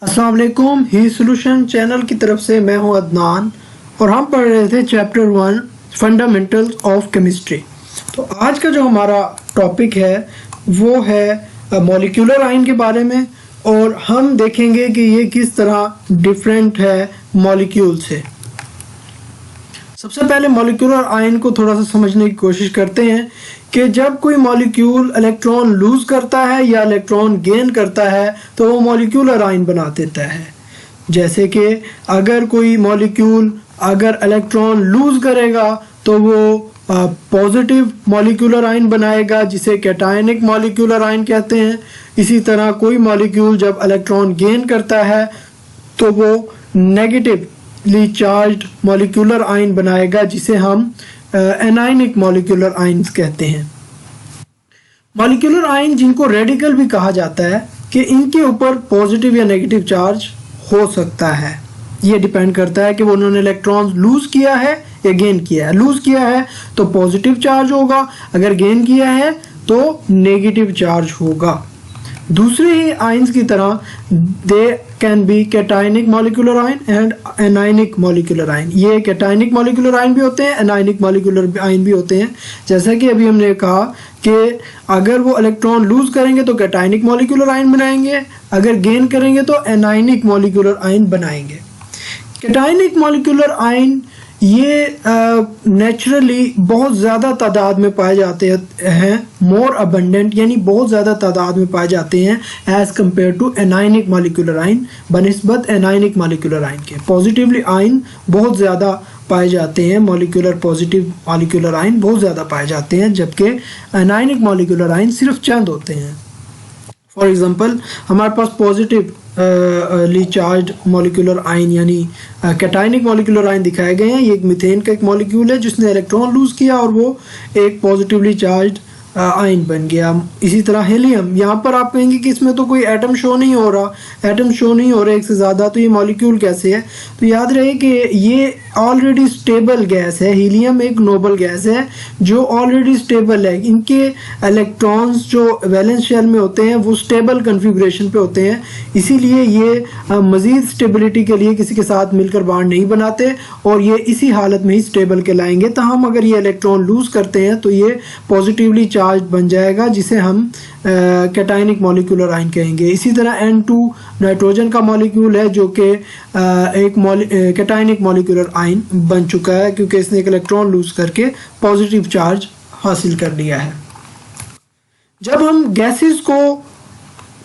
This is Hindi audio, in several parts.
अस्सलाम वालेकुम। ही सॉल्यूशन चैनल की तरफ से मैं हूं अदनान और हम पढ़ रहे थे चैप्टर 1 फंडामेंटल्स ऑफ केमिस्ट्री। तो आज का जो हमारा टॉपिक है वो है मॉलिक्यूलर आयन के बारे में, और हम देखेंगे कि ये किस तरह डिफरेंट है मॉलिक्यूल से। सबसे पहले मॉलिक्यूलर आयन को थोड़ा सा समझने की कोशिश करते हैं कि जब कोई मॉलिक्यूल इलेक्ट्रॉन लूज करता है या इलेक्ट्रॉन गेन करता है तो वो मॉलिक्यूलर आयन बना देता है। जैसे कि अगर कोई मॉलिक्यूल अगर इलेक्ट्रॉन लूज करेगा तो वो पॉजिटिव मॉलिक्यूलर आयन बनाएगा जिसे कैटायनिक मॉलिक्यूलर आयन कहते हैं। इसी तरह कोई मॉलिक्यूल जब इलेक्ट्रॉन गेन करता है तो वो नेगेटिवली चार्ज्ड मॉलिक्यूलर आयन बनाएगा जिसे हम एनायनिक मॉलिक्यूलर आयंस कहते हैं। मॉलिक्यूलर आयन जिनको रेडिकल भी कहा जाता है कि इनके ऊपर पॉजिटिव या नेगेटिव चार्ज हो सकता है। ये डिपेंड करता है कि वो उन्होंने इलेक्ट्रॉन लूज किया है या गेन किया है। लूज किया है तो पॉजिटिव चार्ज होगा, अगर गेन किया है तो नेगेटिव चार्ज होगा। दूसरे ही आयंस की तरह they can be cationic molecular ion and anionic molecular ion. ये कैटायनिक मॉलिक्यूलर आयन भी होते हैं, एनायनिक मॉलिक्यूलर आयन भी होते हैं। जैसा कि अभी हमने कहा कि अगर वो इलेक्ट्रॉन लूज करेंगे तो कैटायनिक मॉलिक्यूलर आयन बनाएंगे, अगर गेन करेंगे तो एनायनिक मॉलिक्यूलर आयन बनाएंगे। कैटायनिक मॉलिक्यूलर आयन ये नेचुरली बहुत ज़्यादा तादाद में पाए जाते हैं, मोर अबंडेंट यानी बहुत ज़्यादा तादाद में पाए जाते हैं as compare to anionic molecular ion. बनिस्बत एनायनिक मॉलिक्यूलर आयन के पॉजिटिवली आयन बहुत ज़्यादा पाए जाते हैं, मॉलिक्यूलर पॉजिटिव मॉलिक्यूलर आयन बहुत ज़्यादा पाए जाते हैं, जबकि एनायनिक मॉलिक्यूलर आयन सिर्फ चंद होते हैं। फॉर एग्ज़ाम्पल हमारे पास पॉजिटिव ली चार्ज मॉलिक्यूलर आयन यानी कैटायनिक मॉलिक्यूलर आयन दिखाए गए हैं। ये एक मीथेन का एक मॉलिक्यूल है जिसने इलेक्ट्रॉन लूज किया और वो एक पॉजिटिवली चार्ज आयन बन गया। इसी तरह हीलियम, यहाँ पर आप कहेंगे कि इसमें तो कोई एटम शो नहीं हो रहा, एटम शो नहीं हो रहा एक से ज़्यादा, तो ये मॉलिक्यूल कैसे है? तो याद रहे कि ये ऑलरेडी स्टेबल गैस है। हीलियम एक नोबल गैस है जो ऑलरेडी स्टेबल है। इनके इलेक्ट्रॉन्स जो वैलेंस शेल में होते हैं वो स्टेबल कन्फिग्रेशन पे होते हैं, इसीलिए ये मज़ीद स्टेबिलिटी के लिए किसी के साथ मिलकर बॉन्ड नहीं बनाते और ये इसी हालत में ही स्टेबल कहलाएंगे। तो हम अगर ये इलेक्ट्रॉन लूज करते हैं तो ये पॉजिटिवली चार्ज बन जाएगा जिसे हम कैटायनिक मॉलिक्यूलर आयन कहेंगे। इसी तरह N2 नाइट्रोजन का मॉलिक्यूल है जो कि एक कैटायनिक मॉलिक्यूलर आयन बन चुका है क्योंकि इसने एक इलेक्ट्रॉन लूज करके पॉजिटिव चार्ज हासिल कर लिया है। जब हम गैसेस को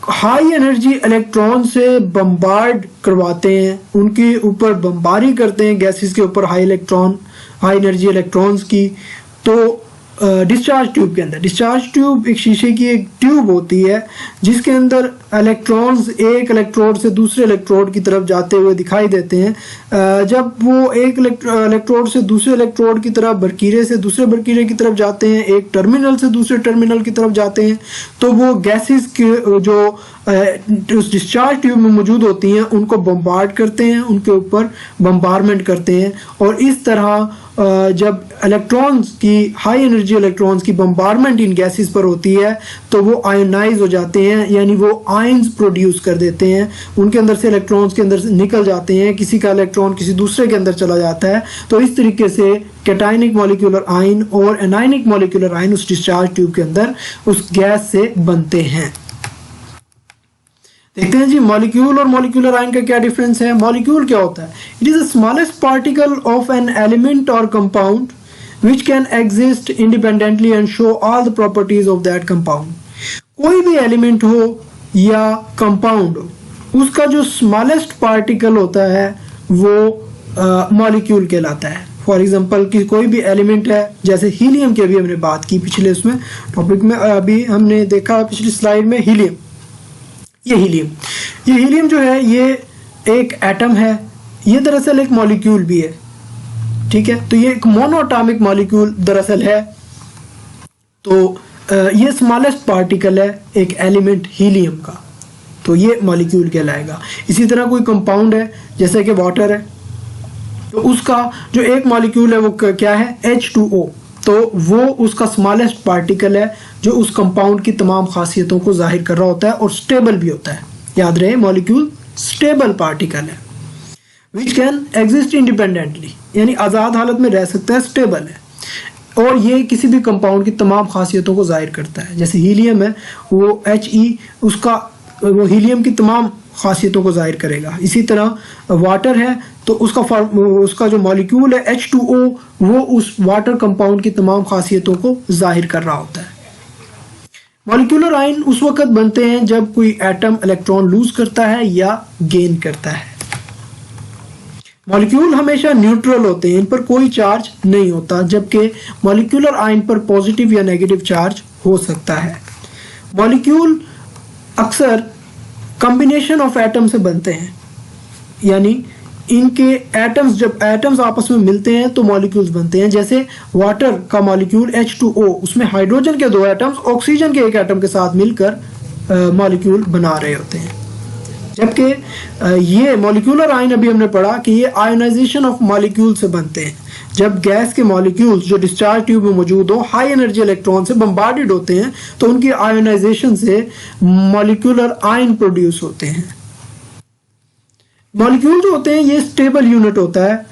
हाई एनर्जी इलेक्ट्रॉन से बम्बार्ड करवाते हैं, उनके ऊपर बम्बारी करते हैं गैसेस के ऊपर हाई एनर्जी इलेक्ट्रॉन्स की, तो डिस्चार्ज ट्यूब के अंदर, डिस्चार्ज ट्यूब एक शीशे की एक ट्यूब होती है जिसके अंदर इलेक्ट्रॉन्स एक इलेक्ट्रोड से दूसरे इलेक्ट्रोड की तरफ जाते हुए दिखाई देते हैं। जब वो एक इलेक्ट्रोड से दूसरे इलेक्ट्रोड की तरफ, बरकीरे से दूसरे बरकीरे की तरफ जाते हैं, एक टर्मिनल से दूसरे टर्मिनल की तरफ जाते हैं, तो वो गैसेस के जो उस डिस्चार्ज ट्यूब में मौजूद होती हैं उनको बम्बार्ड करते हैं, उनके ऊपर बम्बारमेंट करते हैं। और इस तरह जब इलेक्ट्रॉन्स की, हाई एनर्जी इलेक्ट्रॉन्स की बम्बारमेंट इन गैसेस पर होती है तो वो आयोनाइज हो जाते हैं, यानी वो आयंस प्रोड्यूस कर देते हैं। उनके अंदर से इलेक्ट्रॉन्स के अंदर निकल जाते हैं, किसी का इलेक्ट्रॉन किसी दूसरे के अंदर चला जाता है। तो इस तरीके से कैटायनिक मॉलिक्यूलर आयन और एनायनिक मॉलिक्यूलर आयन उस डिस्चार्ज ट्यूब के अंदर उस गैस से बनते हैं। देखते हैं जी मॉलिक्यूल और मॉलिक्यूलर आयन का क्या डिफरेंस है। मॉलिक्यूल क्या होता है? It is the smallest particle of an element और compound which can exist independently and show all the properties of that compound। कोई भी एलिमेंट हो या कंपाउंड हो, उसका जो स्मॉलेस्ट पार्टिकल होता है वो मॉलिक्यूल कहलाता है। फॉर एग्जांपल कि कोई भी एलिमेंट है, जैसे हीलियम की अभी हमने बात की पिछले उसमें टॉपिक में, अभी हमने देखा पिछली स्लाइड में हीलियम। ये हीलियम जो है ये एक एटम है, ये दरअसल एक मॉलिक्यूल भी है, ठीक है। तो ये एक मोनोएटॉमिक मॉलिक्यूल दरअसल है। तो ये स्मॉलेस्ट पार्टिकल है एक एलिमेंट हीलियम का, तो ये मॉलिक्यूल कहलाएगा। इसी तरह कोई कंपाउंड है जैसे कि वाटर है, तो उसका जो एक मॉलिक्यूल है वो क्या है? H2O। तो वो उसका स्मॉलेस्ट पार्टिकल है जो उस कंपाउंड की तमाम खासियतों को जाहिर कर रहा होता है और स्टेबल भी होता है। याद रहे मॉलिक्यूल स्टेबल पार्टिकल है, विच कैन एग्जिस्ट इंडिपेंडेंटली, यानी आज़ाद हालत में रह सकता है, स्टेबल है, और ये किसी भी कंपाउंड की तमाम खासियतों को जाहिर करता है। जैसे हीलियम है, वो He उसका वो हीलियम की तमाम खासियतों को जाहिर करेगा। इसी तरह वाटर है तो उसका जो मॉलिक्यूल है H2O, वो उस वाटर कंपाउंड की तमाम खासियतों को जाहिर कर रहा होता है। मॉलिक्यूलर आयन उस वक्त बनते हैं जब कोई एटम इलेक्ट्रॉन लूज करता है या गेन करता है। मॉलिक्यूल हमेशा न्यूट्रल होते हैं, इन पर कोई चार्ज नहीं होता, जबकि मॉलिक्यूलर आयन पर पॉजिटिव या नेगेटिव चार्ज हो सकता है। मॉलिक्यूल अक्सर कॉम्बिनेशन ऑफ एटम से बनते हैं, यानी इनके एटम्स, जब एटम्स आपस में मिलते हैं तो मॉलिक्यूल्स बनते हैं। जैसे वाटर का मॉलिक्यूल H2O, उसमें हाइड्रोजन के 2 एटम्स ऑक्सीजन के 1 एटम के साथ मिलकर मॉलिक्यूल बना रहे होते हैं। जबकि ये मॉलिक्यूलर आयन अभी हमने पढ़ा कि ये आयोनाइजेशन ऑफ मॉलिक्यूल से बनते हैं। जब गैस के मॉलिक्यूल्स जो डिस्चार्ज ट्यूब में मौजूद हो हाई एनर्जी इलेक्ट्रॉन से बम्बार्डेड होते हैं तो उनकी आयोनाइजेशन से मॉलिक्यूलर आयन प्रोड्यूस होते हैं। मॉलिक्यूल जो होते हैं ये स्टेबल यूनिट होता है,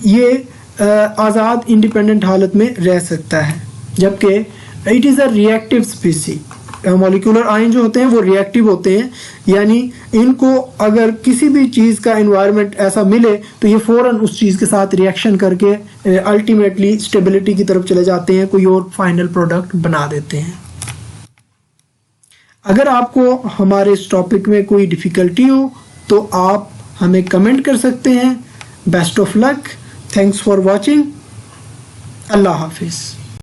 ये आज़ाद इंडिपेंडेंट हालत में रह सकता है, जबकि it is a reactive स्पीसी। Molecular ion जो होते हैं वो रिएक्टिव होते हैं, यानी इनको अगर किसी भी चीज़ का एनवायरनमेंट ऐसा मिले तो ये फ़ौरन उस चीज़ के साथ रिएक्शन करके अल्टीमेटली स्टेबिलिटी की तरफ चले जाते हैं, कोई और फाइनल प्रोडक्ट बना देते हैं। अगर आपको हमारे इस टॉपिक में कोई डिफ़िकल्टी हो तो आप हमें कमेंट कर सकते हैं। Best of luck, thanks for watching, अल्लाह हाफिज़।